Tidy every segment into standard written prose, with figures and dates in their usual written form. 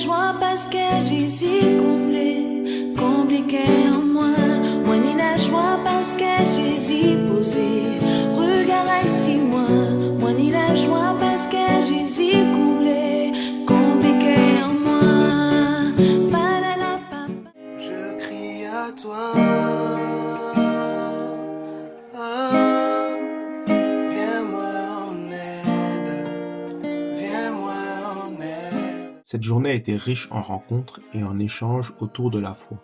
joie parce que Jésus compliqué en moi. Moi ni la joie parce que Jésus posé. Regarde ici moi ni la joie parce que Jésus compliqué en moi. Padala papa. Je crie à toi. Cette journée a été riche en rencontres et en échanges autour de la foi.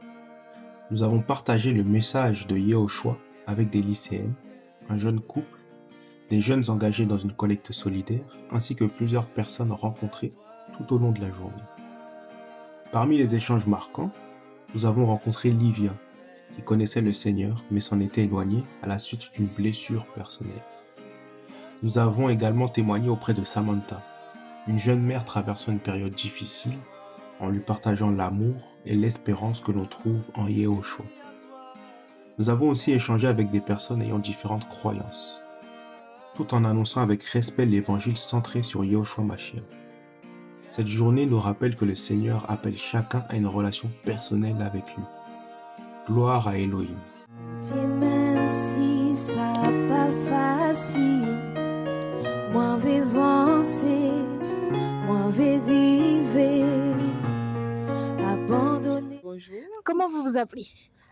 Nous avons partagé le message de Yehoshua avec des lycéennes, un jeune couple, des jeunes engagés dans une collecte solidaire, ainsi que plusieurs personnes rencontrées tout au long de la journée. Parmi les échanges marquants, nous avons rencontré Livia, qui connaissait le Seigneur mais s'en était éloignée à la suite d'une blessure personnelle. Nous avons également témoigné auprès de Samantha, une jeune mère traversant une période difficile en lui partageant l'amour et l'espérance que l'on trouve en Yehoshua. Nous avons aussi échangé avec des personnes ayant différentes croyances, tout en annonçant avec respect l'évangile centré sur Yehoshua Mashiach. Cette journée nous rappelle que le Seigneur appelle chacun à une relation personnelle avec lui. Gloire à Elohim. Même si ça pas facile, moi vais avancer, moi vais vivre, abandonner. Bonjour. Comment vous vous appelez?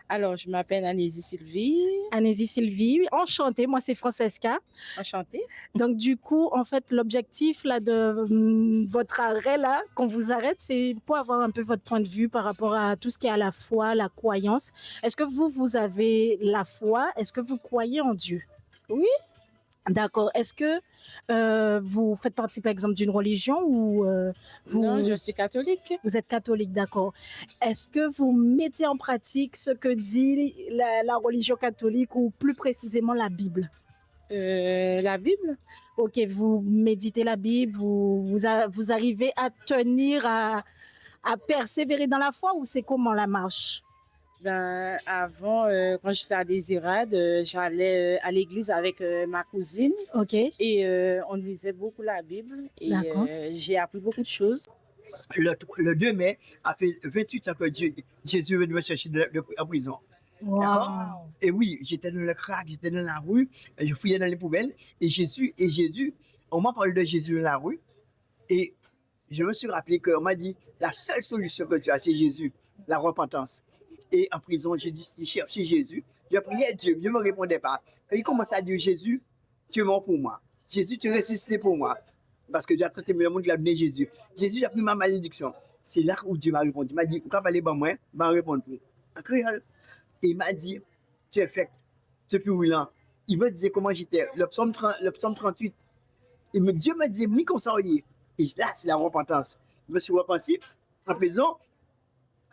Alors, je m'appelle Anésie Sylvie. Anésie Sylvie, enchantée, moi c'est Francesca. Enchantée. Donc du coup, en fait, l'objectif là de votre arrêt là, qu'on vous arrête, c'est pour avoir un peu votre point de vue par rapport à tout ce qui est à la foi, la croyance. Est-ce que vous avez la foi? Est-ce que vous croyez en Dieu? Oui. D'accord. Est-ce que vous faites partie, par exemple, d'une religion ou Non, je suis catholique. Vous êtes catholique, d'accord. Est-ce que vous mettez en pratique ce que dit la religion catholique ou plus précisément la Bible? La Bible. Ok, vous méditez la Bible, vous arrivez à tenir, à persévérer dans la foi ou c'est comment la marche? Ben, avant, quand j'étais à Désirade, j'allais à l'église avec ma cousine. Ok. Et on lisait beaucoup la Bible. Et j'ai appris beaucoup de choses. Le 2 mai, a fait 28 ans que Jésus est venu me chercher en prison. Wow. D'accord? Et oui, j'étais dans le crack, j'étais dans la rue, je fouillais dans les poubelles. Et Jésus, on m'a parlé de Jésus dans la rue. Et je me suis rappelé qu'on m'a dit, la seule solution que tu as, c'est Jésus, la repentance. Et en prison, j'ai cherché Jésus. Je priais Dieu, Dieu ne me répondait pas. Quand il commençait à dire, Jésus, tu es mort pour moi. Jésus, tu es ressuscité pour moi. Parce que Dieu a traité le monde qui a donné Jésus. Jésus a pris ma malédiction. C'est là où Dieu m'a répondu. Il m'a dit, quand aller moi, il m'a répondu en créole. Et il m'a dit, tu es fait depuis Willan. Il me disait comment j'étais. Le psaume 38. Dieu m'a dit, mi comme ça, et là, c'est la repentance. Je me suis repenti en prison.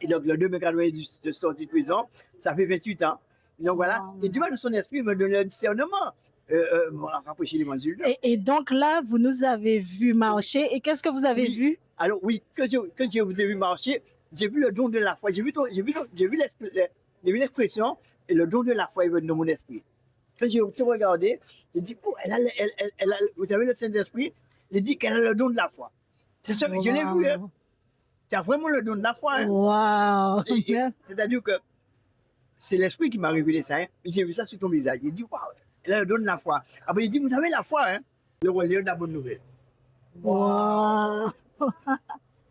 Et donc, le 2 mai, quand je suis sorti de prison, ça fait 28 ans. Donc voilà. Et Dieu m'a donné son esprit, il me donne le discernement. Rapprocher les mesures. Et donc là, vous nous avez vu marcher. Et qu'est-ce que vous avez vu? Alors oui, quand je vous ai vu marcher, j'ai vu le don de la foi. J'ai vu l'expression et le don de la foi est venu dans mon esprit. Quand j'ai tout regardé, j'ai dit, oh, vous avez le Saint-Esprit, j'ai dit qu'elle a le don de la foi. C'est ça, je l'ai vu. Hein. Tu as vraiment le don de la foi. Hein. Wow. C'est-à-dire que c'est l'esprit qui m'a révélé ça. Hein. J'ai vu ça sur ton visage. J'ai dit, waouh, elle a le don de la foi. Après, il dit, vous avez la foi. Hein. Le royaume de la bonne nouvelle. Wow.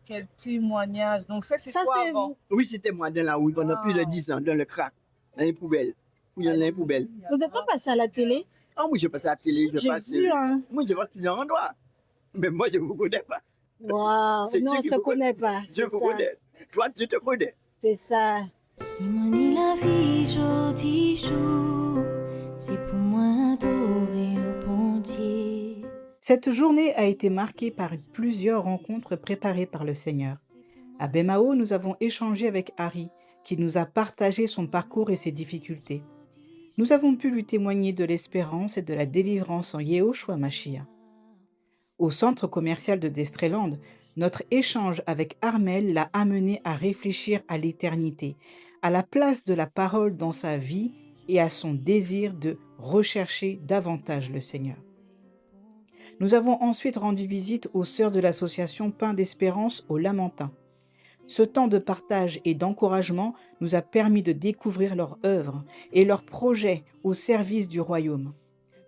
Quel témoignage. Donc ça, c'est quoi avant? vous. Oui, c'était moi dans la rue pendant plus de 10 ans, dans le crack, dans les poubelles. Vous n'êtes pas passé à la télé? Ah oui, je passe à la télé, J'ai vu, hein. Moi, je passe plusieurs endroits. Mais moi, je ne vous connais pas. Wow. Non, on ne se connaît pas. Je vous connais. Toi, je te connais. C'est ça. Si mon la vie, jodi jour, c'est pour moi adorer au bon Dieu. Cette journée a été marquée par plusieurs rencontres préparées par le Seigneur. À Bemao, nous avons échangé avec Harry, qui nous a partagé son parcours et ses difficultés. Nous avons pu lui témoigner de l'espérance et de la délivrance en Yehoshua Mashiach. Au centre commercial de Destreland, notre échange avec Armel l'a amené à réfléchir à l'éternité, à la place de la parole dans sa vie et à son désir de rechercher davantage le Seigneur. Nous avons ensuite rendu visite aux sœurs de l'association Pain d'Espérance au Lamentin. Ce temps de partage et d'encouragement nous a permis de découvrir leur œuvre et leurs projets au service du royaume.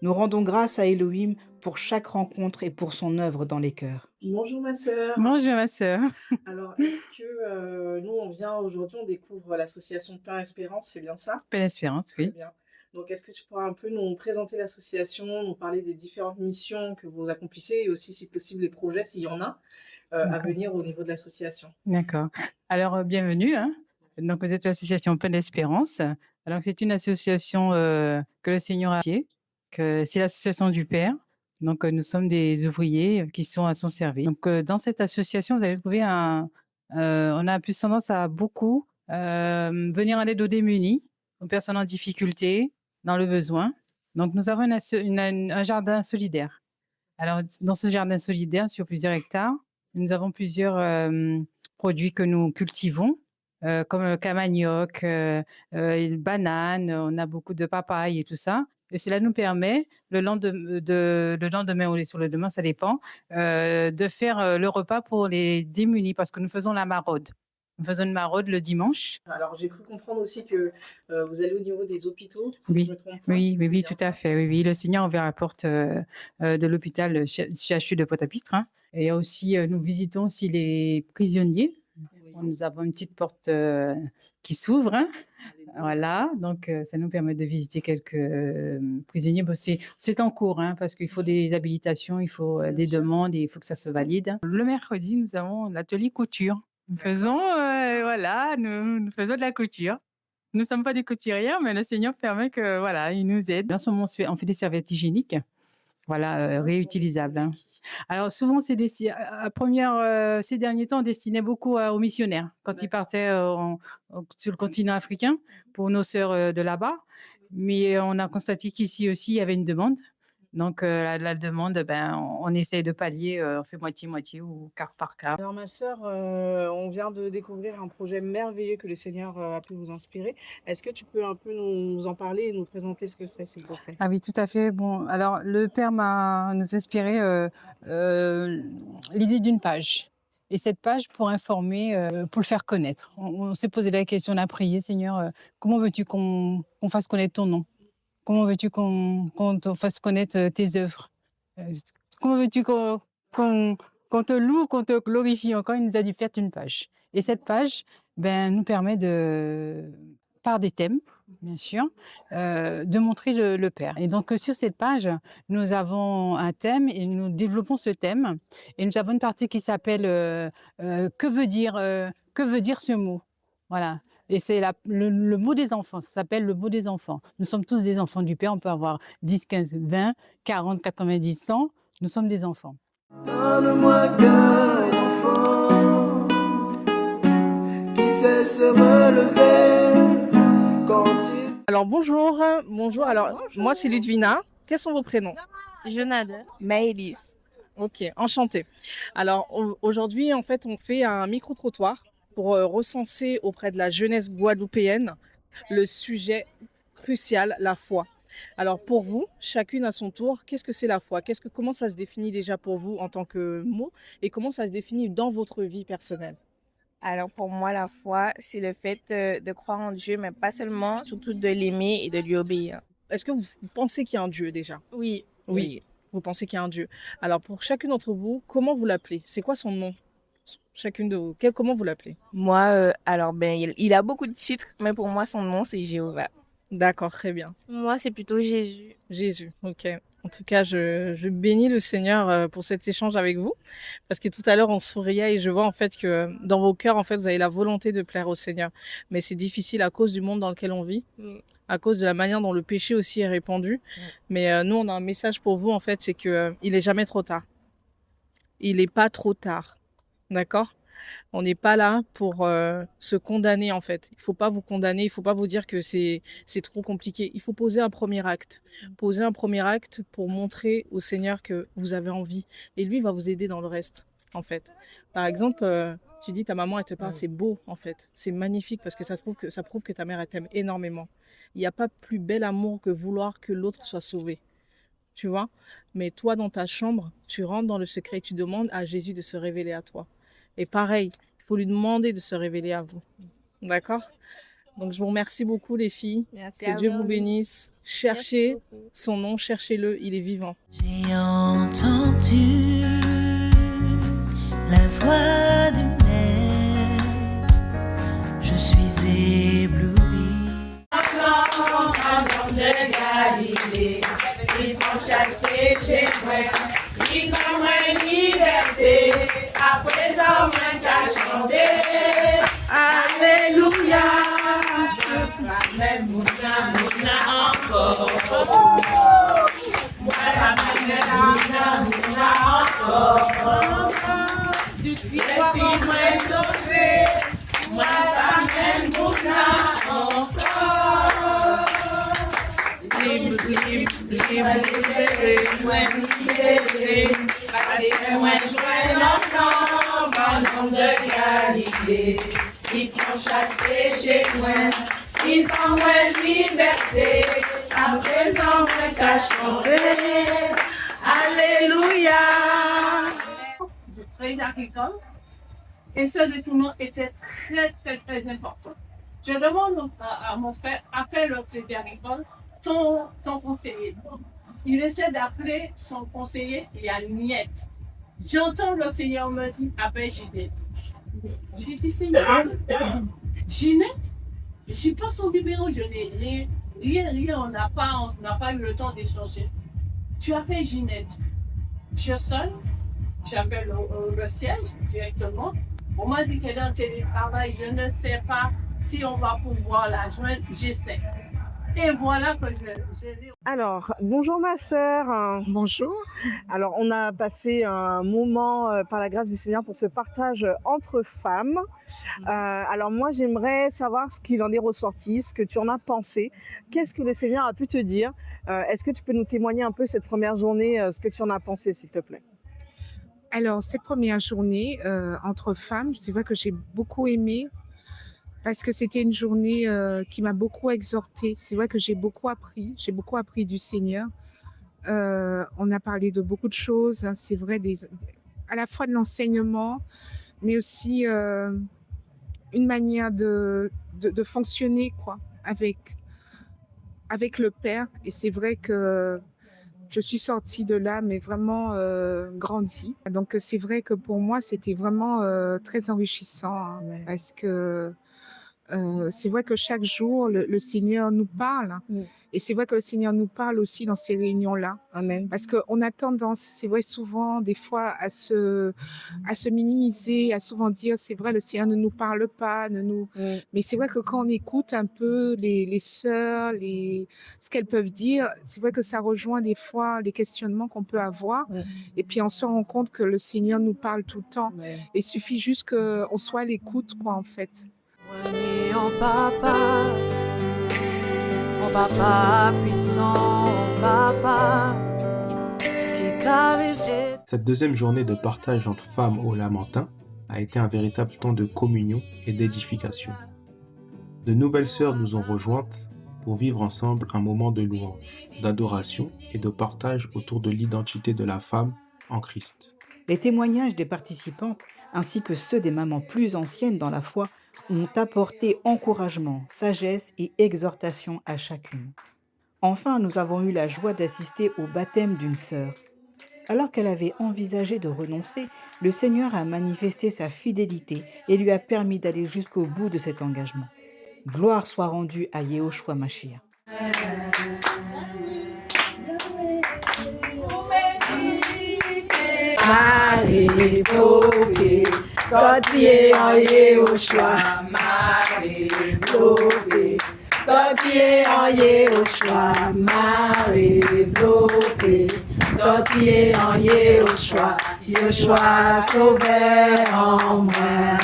Nous rendons grâce à Elohim pour chaque rencontre et pour son œuvre dans les cœurs. Bonjour ma sœur. Bonjour ma sœur. Alors, est-ce que nous, on vient aujourd'hui, on découvre l'association Pain Espérance, c'est bien ça? Belle espérance, Très oui. bien. Donc, est-ce que tu pourras un peu nous présenter l'association, nous parler des différentes missions que vous accomplissez et aussi, si possible, les projets, s'il y en a, à D'accord. venir au niveau de l'association? D'accord. Alors, bienvenue, hein. Donc, vous êtes l'association Pain d'Espérance. Alors, c'est une association que le Seigneur a créée, que c'est l'association du Père. Donc, nous sommes des ouvriers qui sont à son service. Donc, dans cette association, vous allez trouver on a plus tendance à beaucoup venir en aide aux démunis, aux personnes en difficulté, dans le besoin. Donc, nous avons un jardin solidaire. Alors, dans ce jardin solidaire, sur plusieurs hectares, nous avons plusieurs produits que nous cultivons, comme le camanioc, banane, on a beaucoup de papaye et tout ça. Et cela nous permet, le lendemain ou sur le demain, ça dépend, de faire le repas pour les démunis parce que nous faisons la maraude. Nous faisons une maraude le dimanche. Alors, j'ai cru comprendre aussi que vous allez au niveau des hôpitaux, si Oui, je me trompe pas. oui, C'est bien tout ça? à fait. Oui, le Seigneur a ouvert la porte de l'hôpital CHU de Pointe-à-Pitre, hein. Et aussi, nous visitons aussi les prisonniers. Oui. Nous avons une petite porte qui s'ouvre, hein. Alléluia. Voilà, donc ça nous permet de visiter quelques prisonniers. Bon, c'est en cours, hein, parce qu'il faut des habilitations, il faut Bien des sûr. demandes et il faut que ça se valide. Le mercredi, nous avons l'atelier couture. Nous faisons, voilà, nous faisons de la couture. Nous ne sommes pas des couturières, mais le Seigneur permet que, voilà, il nous aide. En ce moment, on fait des serviettes hygiéniques, voilà, réutilisables, hein. Alors souvent, ces derniers temps, on destinait beaucoup aux missionnaires quand ils partaient sur le continent africain pour nos sœurs de là-bas. Mais on a constaté qu'ici aussi, il y avait une demande. Donc la demande, on essaie de pallier, on fait moitié-moitié ou quart par quart. Alors, ma sœur, on vient de découvrir un projet merveilleux que le Seigneur a pu vous inspirer. Est-ce que tu peux un peu nous en parler et nous présenter ce que c'est, s'il vous plaît? Ah oui, tout à fait. Bon, alors le père nous inspiré l'idée d'une page. Et cette page pour informer, pour le faire connaître. On s'est posé la question, on a prié, Seigneur, comment veux-tu qu'on fasse connaître ton nom? Comment veux-tu qu'on te fasse connaître tes œuvres? Comment veux-tu qu'on te loue, qu'on te glorifie encore? Il nous a dit faites une page. Et cette page nous permet par des thèmes, bien sûr, de montrer le Père. Et donc, sur cette page, nous avons un thème et nous développons ce thème. Et nous avons une partie qui s'appelle que veut dire ce mot? Voilà. Et c'est le mot des enfants. Ça s'appelle le mot des enfants. Nous sommes tous des enfants du Père. On peut avoir 10, 15, 20, 40, 90, 100. Nous sommes des enfants. Donne-moi cœur d'enfant qui sait se relever quand il... Alors, bonjour. Bonjour. Alors, moi, c'est Ludvina. Quels sont vos prénoms? Jonade. Maëlys. Ok, enchantée. Alors, aujourd'hui, en fait, on fait un micro-trottoir pour recenser auprès de la jeunesse guadeloupéenne le sujet crucial, la foi. Alors, pour vous, chacune à son tour, qu'est-ce que c'est la foi? Comment ça se définit déjà pour vous en tant que mot et comment ça se définit dans votre vie personnelle? Alors pour moi, la foi, c'est le fait de croire en Dieu, mais pas seulement, surtout de l'aimer et de lui obéir. Est-ce que vous pensez qu'il y a un Dieu déjà? Oui. Oui, vous pensez qu'il y a un Dieu. Alors, pour chacune d'entre vous, comment vous l'appelez? C'est quoi son nom? Chacune de vous. Comment vous l'appelez? Moi, il a beaucoup de titres, mais pour moi, son nom, c'est Jéhovah. D'accord, très bien. Moi, c'est plutôt Jésus. Jésus, ok. En tout cas, je bénis le Seigneur pour cet échange avec vous, parce que tout à l'heure, on souriait et je vois en fait que dans vos cœurs, en fait, vous avez la volonté de plaire au Seigneur. Mais c'est difficile à cause du monde dans lequel on vit, à cause de la manière dont le péché aussi est répandu. Mais nous, on a un message pour vous, en fait, c'est que il est jamais trop tard. Il n'est pas trop tard, d'accord? On n'est pas là pour se condamner, en fait. Il ne faut pas vous condamner, il ne faut pas vous dire que c'est trop compliqué. Il faut poser un premier acte. Poser un premier acte pour montrer au Seigneur que vous avez envie. Et lui, il va vous aider dans le reste, en fait. Par exemple, tu dis ta maman, elle te parle, c'est beau, en fait. C'est magnifique parce que ça prouve que ta mère, elle t'aime énormément. Il n'y a pas plus bel amour que vouloir que l'autre soit sauvé. Tu vois? Mais toi, dans ta chambre, tu rentres dans le secret et tu demandes à Jésus de se révéler à toi. Et pareil, il Il faut lui demander de se révéler à vous. D'accord? Donc, je vous remercie beaucoup, les filles. Merci Que à Dieu vous. vous bénisse. Cherchez son nom, cherchez-le, il est vivant. J'ai entendu la voix du Maire, je suis ébloui. Alléluia. Ils sont chassés chez moi, ils ont moins de liberté, à présent moi qu'à changer. Alléluia. Du prix agricole, et ce détournement était très important. Je demande à mon frère, appelle le crédit agricole, ton conseiller. Il essaie d'appeler son conseiller, il y a Niette. J'entends le Seigneur me dire, appelle Ginette. J'ai dit, Seigneur, Ginette, je n'ai pas son numéro, je n'ai rien, on n'a pas eu le temps d'échanger. Tu appelles Ginette. Je sonne, j'appelle le siège directement. On m'a dit qu'elle est en télétravail, je ne sais pas si on va pouvoir la joindre, j'essaie. Et voilà que je l'ai. Alors, bonjour ma sœur. Bonjour. Alors, on a passé un moment par la grâce du Seigneur pour ce partage entre femmes. Alors moi, j'aimerais savoir ce qu'il en est ressorti, ce que tu en as pensé. Qu'est-ce que le Seigneur a pu te dire? Est-ce que tu peux nous témoigner un peu cette première journée, ce que tu en as pensé, s'il te plaît? Alors, cette première journée entre femmes, c'est vrai que j'ai beaucoup aimé parce que c'était une journée qui m'a beaucoup exhortée. C'est vrai que j'ai beaucoup appris du Seigneur. On a parlé de beaucoup de choses, hein, c'est vrai, à la fois de l'enseignement, mais aussi une manière de fonctionner quoi, avec le Père. Et c'est vrai que je suis sortie de là, mais vraiment grandie. Donc c'est vrai que pour moi, c'était vraiment très enrichissant, hein, parce que c'est vrai que chaque jour, le Seigneur nous parle. Et c'est vrai que le Seigneur nous parle aussi dans ces réunions-là. Amen. Parce qu'on a tendance, c'est vrai, souvent, des fois, à se minimiser, à souvent dire, c'est vrai, le Seigneur ne nous parle pas, mais c'est vrai que quand on écoute un peu les sœurs, ce qu'elles peuvent dire, c'est vrai que ça rejoint des fois les questionnements qu'on peut avoir. Et puis, on se rend compte que le Seigneur nous parle tout le temps. Et il suffit juste qu'on soit à l'écoute, quoi, en fait. En papa puissant, en papa qui caresse. Cette deuxième journée de partage entre femmes au Lamentin a été un véritable temps de communion et d'édification. De nouvelles sœurs nous ont rejointes pour vivre ensemble un moment de louange, d'adoration et de partage autour de l'identité de la femme en Christ. Les témoignages des participantes ainsi que ceux des mamans plus anciennes dans la foi ont apporté encouragement, sagesse et exhortation à chacune. Enfin, nous avons eu la joie d'assister au baptême d'une sœur. Alors qu'elle avait envisagé de renoncer, le Seigneur a manifesté sa fidélité et lui a permis d'aller jusqu'au bout de cet engagement. Gloire soit rendue à Yehoshua Mashiach. Tortillé en Yehoshua, Marie Vlopé. Tortillé en Yehoshua, Marie Vlopé. Tortillé en Yehoshua, Yehoshua sauveur en moi.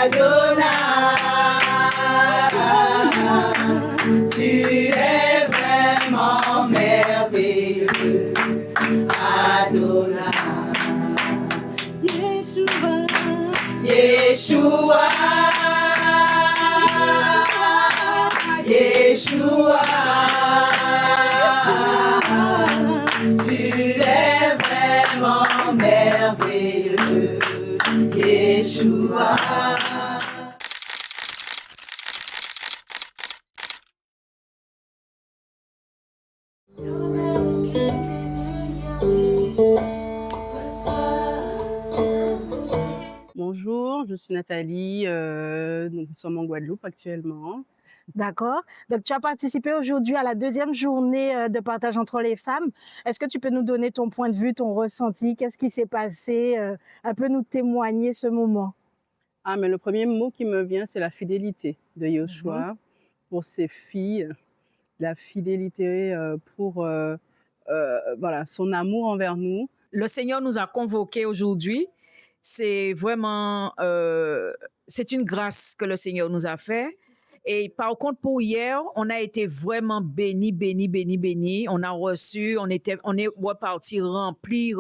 Adonai, tu es vraiment merveilleux. Adonai, Yeshua, Yeshua, Yeshua, tu es vraiment merveilleux. Yeshua. Bonjour, je suis Nathalie, donc nous sommes en Guadeloupe actuellement. D'accord. Donc, tu as participé aujourd'hui à la deuxième journée de partage entre les femmes. Est-ce que tu peux nous donner ton point de vue, ton ressenti? Qu'est-ce qui s'est passé? Un peu nous témoigner ce moment. Ah, mais le premier mot qui me vient, c'est la fidélité de Yoshua pour ses filles, la fidélité pour voilà, son amour envers nous. Le Seigneur nous a convoqués aujourd'hui. C'est vraiment, c'est une grâce que le Seigneur nous a fait. Et par contre, pour hier, on a été vraiment bénis, bénis, bénis, bénis. On a reçu, on est reparti remplis.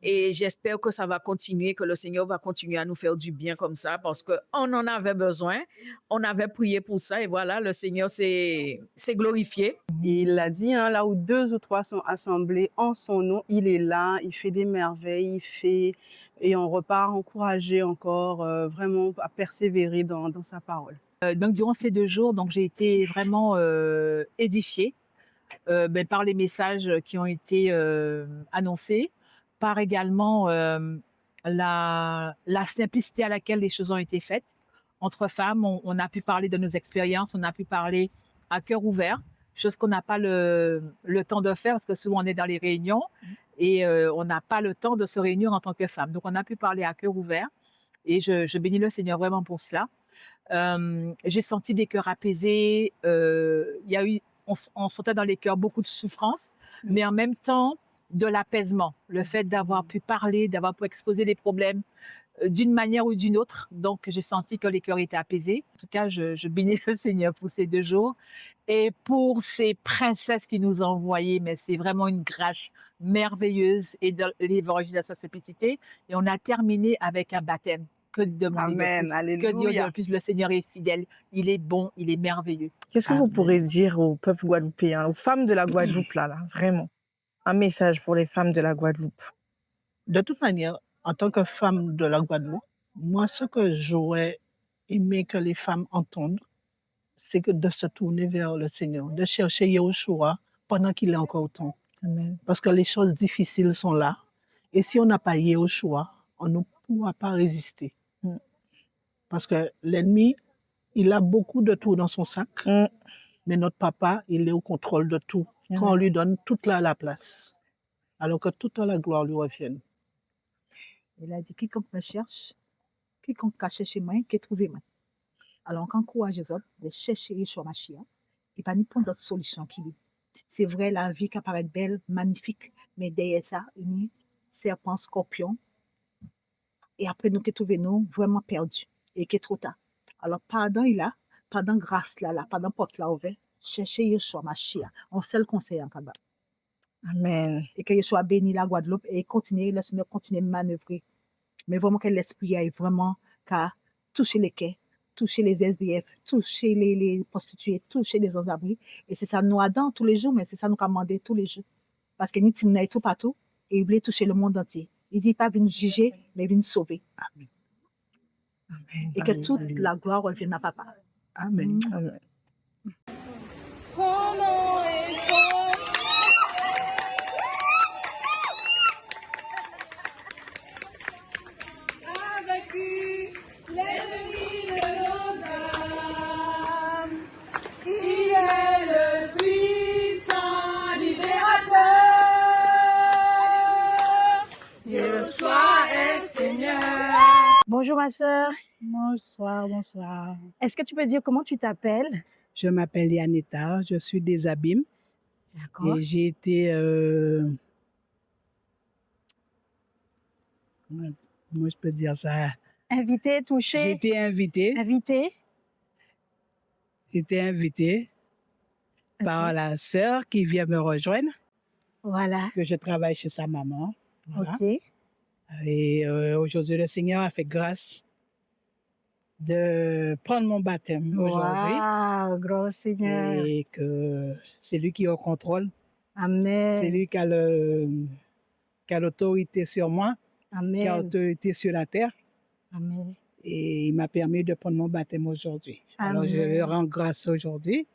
Et j'espère que ça va continuer, que le Seigneur va continuer à nous faire du bien comme ça, parce qu'on en avait besoin. On avait prié pour ça et voilà, le Seigneur s'est glorifié. Il l'a dit, hein, là où 2 ou 3 sont assemblés en son nom, il est là, il fait des merveilles, et on repart encouragé encore vraiment à persévérer dans sa parole. Donc durant ces 2 jours, donc j'ai été vraiment édifiée par les messages qui ont été annoncés, par également la simplicité à laquelle les choses ont été faites. Entre femmes, on a pu parler de nos expériences, on a pu parler à cœur ouvert, chose qu'on n'a pas le temps de faire parce que souvent on est dans les réunions et on n'a pas le temps de se réunir en tant que femme. Donc on a pu parler à cœur ouvert et je bénis le Seigneur vraiment pour cela. J'ai senti des cœurs apaisés. On sentait dans les cœurs beaucoup de souffrance, mais en même temps de l'apaisement. Le fait d'avoir pu parler, d'avoir pu exposer des problèmes d'une manière ou d'une autre. Donc, j'ai senti que les cœurs étaient apaisés. En tout cas, je bénis le Seigneur pour ces 2 jours et pour ces princesses qui nous ont envoyées. Mais c'est vraiment une grâce merveilleuse et de l'évangile de sa simplicité. Et on a terminé avec un baptême. Que demander Amen, de plus? alléluia. Que dire de plus? Le Seigneur est fidèle, il est bon, il est merveilleux. Qu'est-ce que vous pourrez dire au peuple guadeloupéen, aux femmes de la Guadeloupe, là, vraiment? Un message pour les femmes de la Guadeloupe. De toute manière, en tant que femme de la Guadeloupe, moi, ce que j'aurais aimé que les femmes entendent, c'est que de se tourner vers le Seigneur, de chercher Yahushua pendant qu'il est encore temps. Amen. Parce que les choses difficiles sont là. Et si on n'a pas Yahushua, on ne pourra pas résister. Parce que l'ennemi, il a beaucoup de tout dans son sac, mais notre papa, il est au contrôle de tout. Quand on lui donne toute la place, alors que toute la gloire lui revienne. Il a dit, quiconque me cherche, quiconque a cherché moi, qui trouvé moi. Alors, on encourage les autres de chercher Yeshua Mashiach et pas ni prendre d'autres solutions qui lui. C'est vrai, la vie qui apparaît belle, magnifique, mais derrière ça, il y a serpent, scorpion. Et après, nous qui trouvons nous vraiment perdus et qui est trop tard. Alors, pardon, il a, pardon, grâce là, pardon, porte là ouvert, chercher Yeshua Mashiach. On sait le conseil en tabac. Amen. Et que Yeshua bénisse la Guadeloupe et continue, le Seigneur continue à manœuvrer. Mais vraiment que l'esprit aille vraiment qu'à toucher les quais, toucher les SDF, toucher les prostituées, toucher les sans-abri. Et c'est ça nous adore tous les jours, mais c'est ça nous commande tous les jours. Parce que nous sommes tout partout et il voulait toucher le monde entier. Il dit pas venir juger, mais venir sauver. Amen. Amen. Et que toute la gloire revienne à papa. Amen. Amen. Son nom est bon. A vaincu l'ennemi de nos âmes. Il est le puissant libérateur. Yeshua est Seigneur. Bonjour ma sœur. Bonsoir, bonsoir. Est-ce que tu peux dire comment tu t'appelles? Je m'appelle Yanetta, je suis des Abîmes. D'accord. Et j'ai été, comment je peux dire ça? Invitée, touchée. J'ai été invitée. Invitée. J'étais invitée par la sœur qui vient me rejoindre. Voilà. Que je travaille chez sa maman. Voilà. Ok. Et aujourd'hui, le Seigneur a fait grâce de prendre mon baptême aujourd'hui. Waouh, grand Seigneur. Et que c'est lui qui est au contrôle. Amen. C'est lui qui a l'autorité sur moi, Amen. qui a l'autorité sur la terre. Amen. Et il m'a permis de prendre mon baptême aujourd'hui. Alors, je lui rends grâce aujourd'hui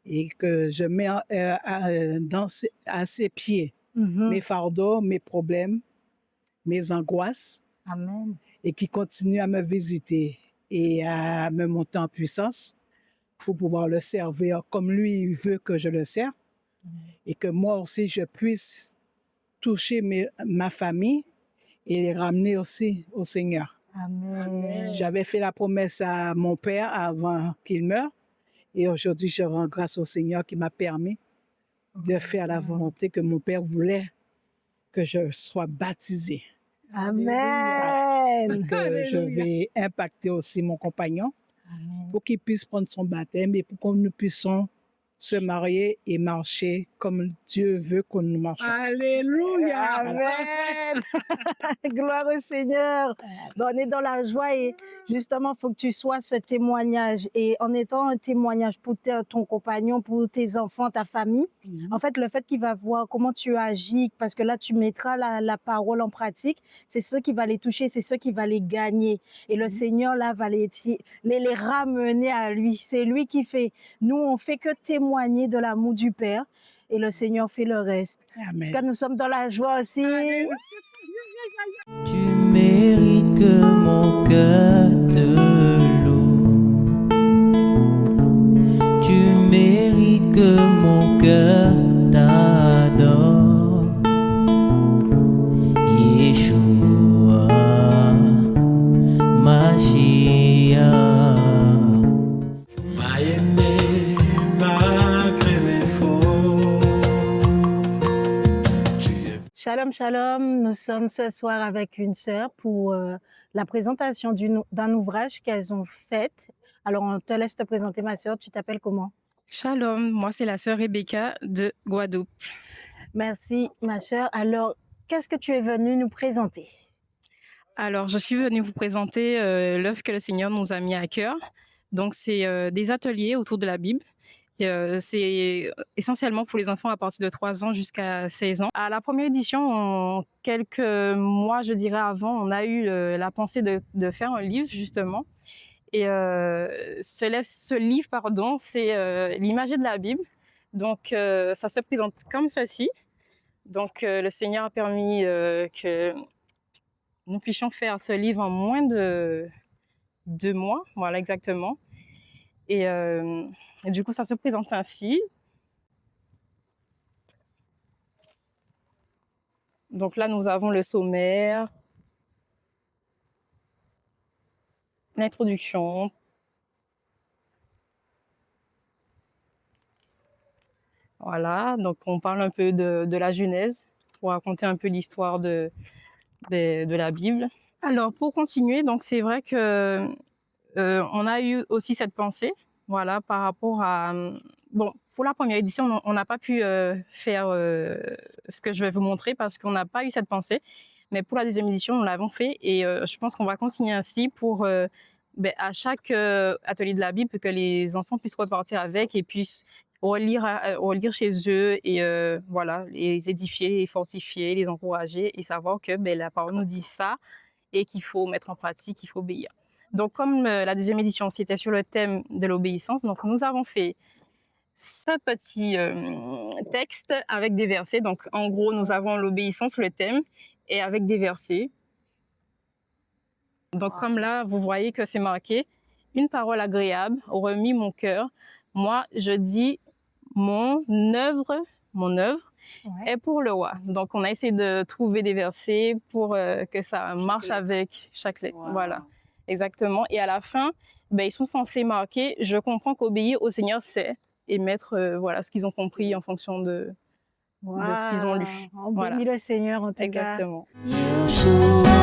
et que je mets à ses pieds mes fardeaux, mes problèmes, mes angoisses. Amen. Et qui continue à me visiter et à me monter en puissance pour pouvoir le servir comme lui veut que je le serve. Et que moi aussi, je puisse toucher ma famille et les ramener aussi au Seigneur. Amen. J'avais fait la promesse à mon père avant qu'il meure. Et aujourd'hui, je rends grâce au Seigneur qui m'a permis de faire la volonté que mon père voulait que je sois baptisée. Amen. Que je vais impacter aussi mon compagnon pour qu'il puisse prendre son baptême et pour que nous puissions se marier et marcher comme Dieu veut que nous marchions. Alléluia. Amen. Gloire au Seigneur. Bon, on est dans la joie et justement, il faut que tu sois ce témoignage. Et en étant un témoignage pour ton compagnon, pour tes enfants, ta famille, en fait, le fait qu'il va voir comment tu agis, parce que là, tu mettras la parole en pratique, c'est ce qui va les toucher, c'est ce qui va les gagner. Et le Seigneur, là, va les ramener à lui. C'est lui qui fait. Nous, on fait que témoigner de l'amour du Père et le Seigneur fait le reste. Amen. En tout cas, nous sommes dans la joie aussi. Tu mérites que mon cœur te loue. Tu mérites que mon cœur t'adore. Yeshua, Mashiach. Shalom, shalom. Nous sommes ce soir avec une sœur pour la présentation d'un ouvrage qu'elles ont fait. Alors, on te laisse te présenter, ma sœur. Tu t'appelles comment? Shalom, moi c'est la sœur Rebecca de Guadeloupe. Merci, ma sœur. Alors, qu'est-ce que tu es venue nous présenter? Alors, je suis venue vous présenter l'œuvre que le Seigneur nous a mis à cœur. Donc, c'est des ateliers autour de la Bible. C'est essentiellement pour les enfants à partir de 3 ans jusqu'à 16 ans. À la première édition, quelques mois, je dirais avant, on a eu la pensée de faire un livre, justement. Et ce livre, pardon, c'est l'imagerie de la Bible. Donc, ça se présente comme ceci. Donc, le Seigneur a permis que nous puissions faire ce livre en moins de 2 mois. Voilà, exactement. Et du coup, ça se présente ainsi. Donc là, nous avons le sommaire, l'introduction. Voilà, donc on parle un peu de la Genèse pour raconter un peu l'histoire de la Bible. Alors, pour continuer, donc c'est vrai que on a eu aussi cette pensée. Voilà, par rapport à... Bon, pour la première édition, on n'a pas pu faire ce que je vais vous montrer parce qu'on n'a pas eu cette pensée. Mais pour la deuxième édition, nous l'avons fait et je pense qu'on va continuer ainsi pour, à chaque atelier de la Bible, que les enfants puissent repartir avec et puissent relire chez eux et voilà, les édifier, les fortifier, les encourager et savoir que la parole nous dit ça et qu'il faut mettre en pratique, qu'il faut obéir. Donc, comme la deuxième édition, c'était sur le thème de l'obéissance, donc nous avons fait ce petit texte avec des versets. Donc, en gros, nous avons l'obéissance, le thème, et avec des versets. Donc, comme là, vous voyez que c'est marqué « Une parole agréable aurait mis mon cœur. Moi, je dis mon œuvre est pour le roi. » Donc, on a essayé de trouver des versets pour que ça marche avec chaque lettre. Wow. Voilà. Exactement. Et à la fin, ils sont censés marquer « Je comprends qu'obéir au Seigneur, c'est » et mettre voilà, ce qu'ils ont compris en fonction de ce qu'ils ont lu. On bénit le Seigneur en tout cas. Exactement. Yeshua.